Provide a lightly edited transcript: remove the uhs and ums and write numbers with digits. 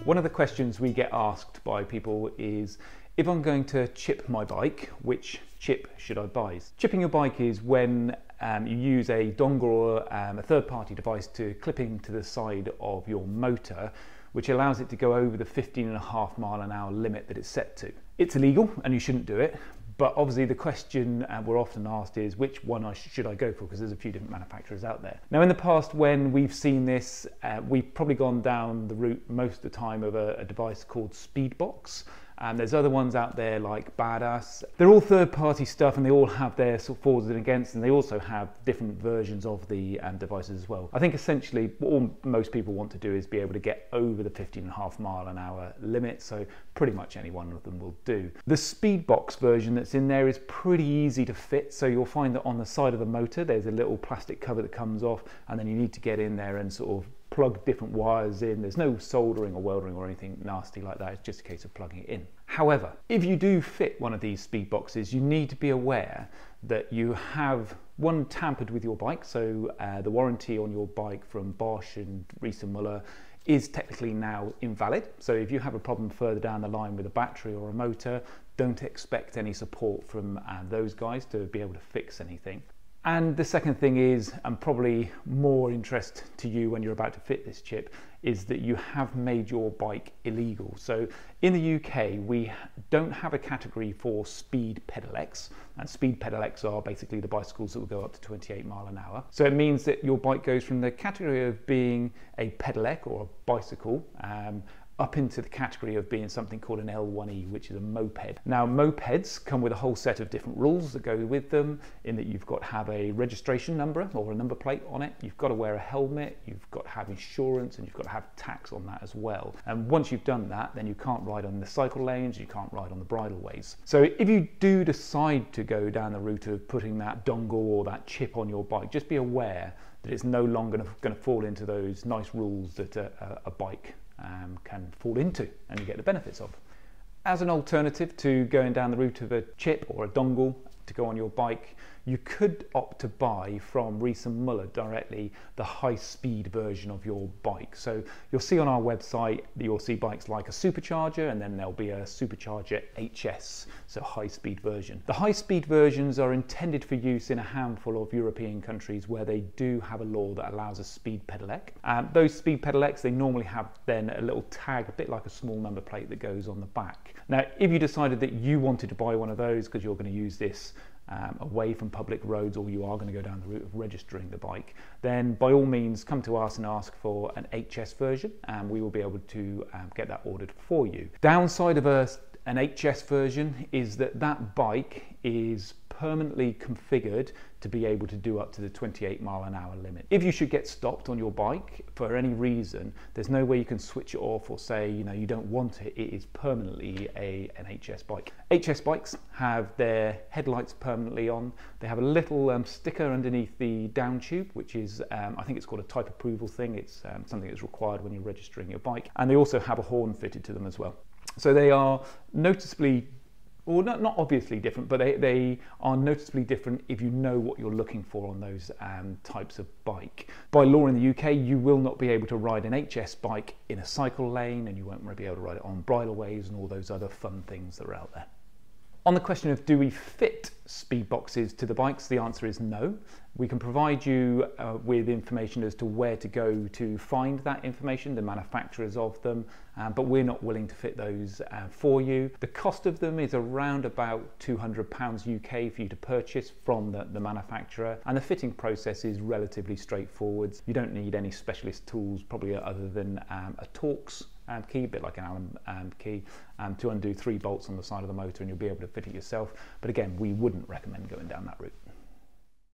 One of the questions we get asked by people is, if I'm going to chip my bike, which chip should I buy? Chipping your bike is when you use a dongle or a third-party device to clip into the side of your motor, which allows it to go over the 15.5 mile/hour limit that it's set to. It's illegal and you shouldn't do it, but obviously the question we're often asked is, which one should I go for? Because there's a few different manufacturers out there. Now in the past, when we've seen this, we've probably gone down the route most of the time of a device called Speedbox. There's other ones out there like Badass. They're all third-party stuff and they all have their sort of forwards and against, and they also have different versions of the devices as well. I think essentially what most people want to do is be able to get over the 15.5 mile/hour limit, so pretty much any one of them will do. The Speedbox version that's in there is pretty easy to fit, so you'll find that on the side of the motor there's a little plastic cover that comes off, and then you need to get in there and sort of plug different wires in. There's no soldering or welding or anything nasty like that, it's just a case of plugging it in. However, if you do fit one of these speed boxes, you need to be aware that you have one tampered with your bike, so the warranty on your bike from Bosch and Reese & Muller is technically now invalid. So if you have a problem further down the line with a battery or a motor, don't expect any support from those guys to be able to fix anything. And the second thing is, and probably more interest to you when you're about to fit this chip, is that you have made your bike illegal. So in the UK, we don't have a category for speed pedelecs, and speed pedelecs are basically the bicycles that will go up to 28 mile/hour. So it means that your bike goes from the category of being a pedelec or a bicycle up into the category of being something called an L1E, which is a moped. Now mopeds come with a whole set of different rules that go with them, in that you've got to have a registration number or a number plate on it, you've got to wear a helmet, you've got to have insurance, and you've got to have tax on that as well. And once you've done that, then you can't ride on the cycle lanes, you can't ride on the bridleways. So if you do decide to go down the route of putting that dongle or that chip on your bike, just be aware that it's no longer going to fall into those nice rules that a bike can fall into and you get the benefits of. As an alternative to going down the route of a chip or a dongle to go on your bike, you could opt to buy from Reese & Muller directly the high-speed version of your bike. So you'll see on our website that you'll see bikes like a supercharger, and then there'll be a supercharger HS, so high-speed version. The high-speed versions are intended for use in a handful of European countries where they do have a law that allows a speed pedelec. Those speed pedelecs, they normally have then a little tag, a bit like a small number plate that goes on the back. Now, if you decided that you wanted to buy one of those because you're going to use this away from public roads, or you are going to go down the route of registering the bike, then by all means come to us and ask for an HS version, and we will be able to get that ordered for you. Downside of an HS version is that that bike is permanently configured to be able to do up to the 28 mile/hour limit. If you should get stopped on your bike for any reason, there's no way you can switch it off or say, you know, you don't want it. It is permanently an HS bike. HS bikes have their headlights permanently on. They have a little sticker underneath the down tube, which is, I think it's called a type approval thing. It's something that's required when you're registering your bike. And they also have a horn fitted to them as well. So they are noticeably, or not obviously different, but they are noticeably different if you know what you're looking for on those types of bike. By law in the UK, you will not be able to ride an HS bike in a cycle lane, and you won't be able to ride it on bridleways and all those other fun things that are out there. On the question of do we fit speed boxes to the bikes, the answer is no. We can provide you with information as to where to go to find that information, the manufacturers of them, but we're not willing to fit those for you. The cost of them is around about £200 UK for you to purchase from the manufacturer, and the fitting process is relatively straightforward. You don't need any specialist tools, probably other than a Torx key, a bit like an Allen key, to undo 3 bolts on the side of the motor, and you'll be able to fit it yourself. But again, we wouldn't recommend going down that route.